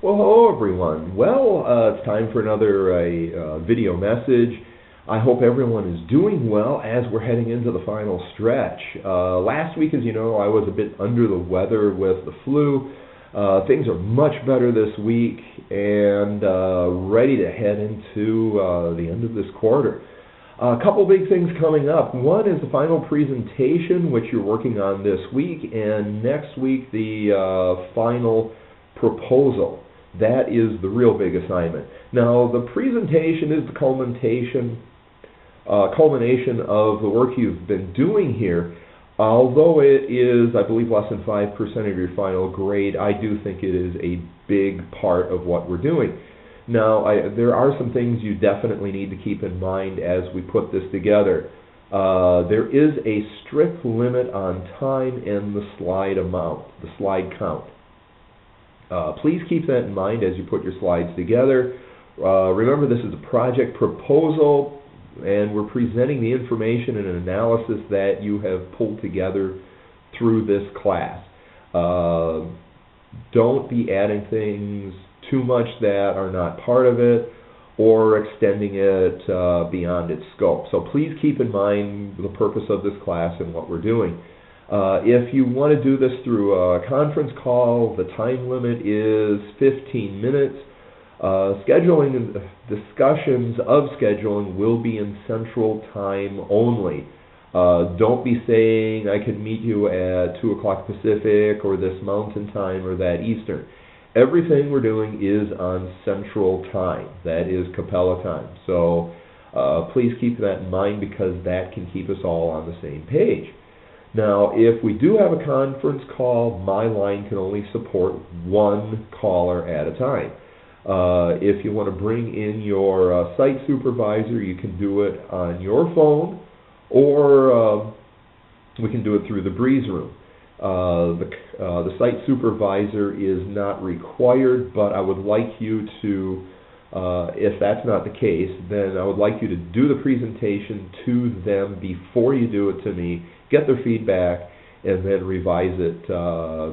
Well, hello everyone. Well, it's time for another video message. I hope everyone is doing well as we're heading into the final stretch. Last week, as you know, I was a bit under the weather with the flu. Things are much better this week and ready to head into the end of this quarter. A couple big things coming up. One is the final presentation, which you're working on this week, and next week the final proposal. That is the real big assignment. Now, the presentation is the culmination of the work you've been doing here. Although it is, I believe, less than 5% of your final grade, I do think it is a big part of what we're doing. Now, there are some things you definitely need to keep in mind as we put this together. There is a strict limit on time and the slide amount, the slide count. Please keep that in mind as you put your slides together. Remember, this is a project proposal, and we're presenting the information and analysis that you have pulled together through this class. Don't be adding things too much that are not part of it or extending it beyond its scope. So please keep in mind the purpose of this class and what we're doing. If you want to do this through a conference call, the time limit is 15 minutes. Scheduling and discussions of scheduling will be in Central Time only. Don't be saying I can meet you at 2 o'clock Pacific or this Mountain Time or that Eastern. Everything we're doing is on Central Time. That is Capella time. So please keep that in mind because that can keep us all on the same page. Now, if we do have a conference call, my line can only support one caller at a time. If you want to bring in your site supervisor, you can do it on your phone, or we can do it through the Breeze Room. The site supervisor is not required, but I would like you to, if that's not the case, then I would like you to do the presentation to them before you do it to me, get their feedback, and then revise it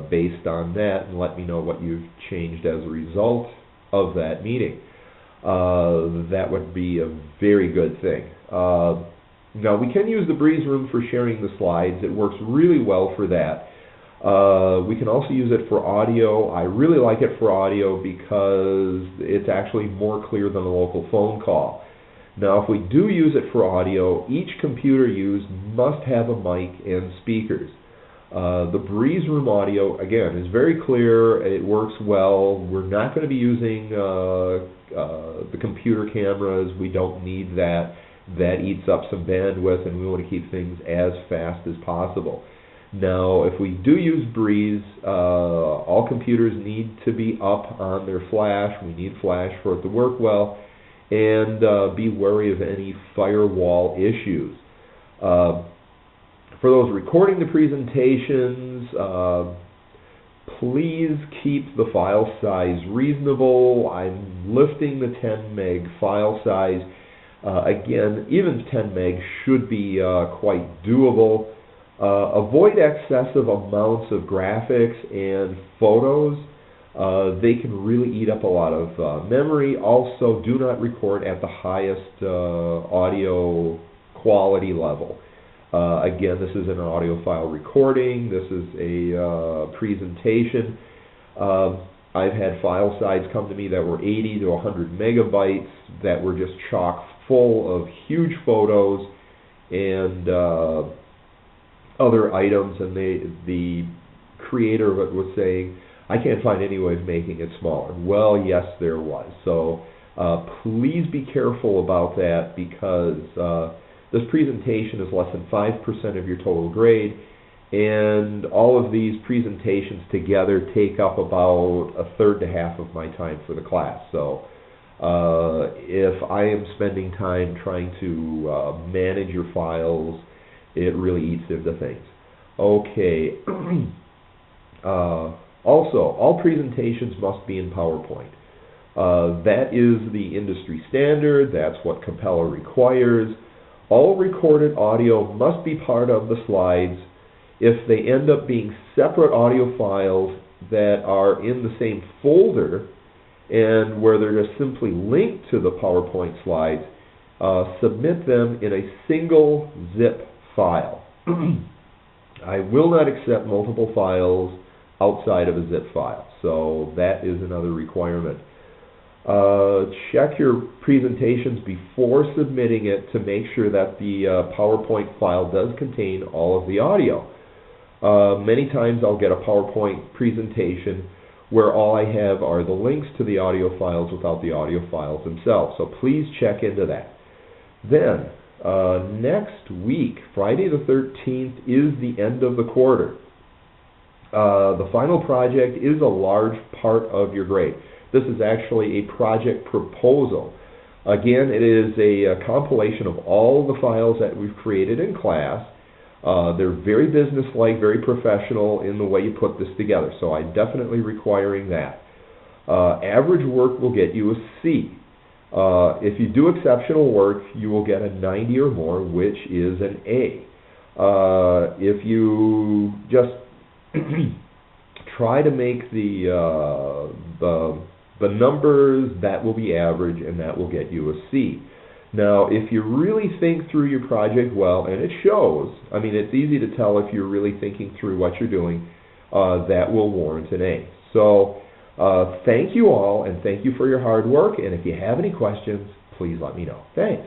based on that, and let me know what you've changed as a result of that meeting. That would be a very good thing. Now, we can use the Breeze Room for sharing the slides. It works really well for that. We can also use it for audio. I really like it for audio because it's actually more clear than a local phone call. Now, if we do use it for audio, each computer used must have a mic and speakers. The Breeze Room audio, again, is very clear. It works well. We're not going to be using the computer cameras. We don't need that. That eats up some bandwidth, and we want to keep things as fast as possible. Now, if we do use Breeze, all computers need to be up on their flash. We need flash for it to work well, and be wary of any firewall issues. For those recording the presentations, please keep the file size reasonable. I'm lifting the 10 meg file size. Again, even 10 meg should be quite doable. Avoid excessive amounts of graphics and photos. They can really eat up a lot of memory. Also, do not record at the highest audio quality level. Again, this is an audio file recording. This is a presentation. I've had file size come to me that were 80 to 100 megabytes that were just chock full of huge photos and other items, and the creator of it was saying, I can't find any way of making it smaller. Well, yes, there was. So please be careful about that because this presentation is less than 5% of your total grade, and all of these presentations together take up about a third to half of my time for the class. So if I am spending time trying to manage your files, it really eats into things. Okay. Also, all presentations must be in PowerPoint. That is the industry standard. That's what Capella requires. All recorded audio must be part of the slides. If they end up being separate audio files that are in the same folder, and where they're just simply linked to the PowerPoint slides, submit them in a single zip file. I will not accept multiple files outside of a zip file, so that is another requirement. Check your presentations before submitting it to make sure that the PowerPoint file does contain all of the audio. Many times I'll get a PowerPoint presentation where all I have are the links to the audio files without the audio files themselves, so please check into that. Then, next week, Friday the 13th, is the end of the quarter. The final project is a large part of your grade. This is actually a project proposal. Again, it is a compilation of all the files that we've created in class. They're very businesslike, very professional in the way you put this together, so I'm definitely requiring that. Average work will get you a C. If you do exceptional work, you will get a 90 or more, which is an A. If you just try to make the numbers, that will be average, and that will get you a C. Now, if you really think through your project well, and it shows, I mean, it's easy to tell if you're really thinking through what you're doing, that will warrant an A. So, thank you all, and thank you for your hard work, and if you have any questions, please let me know. Thanks.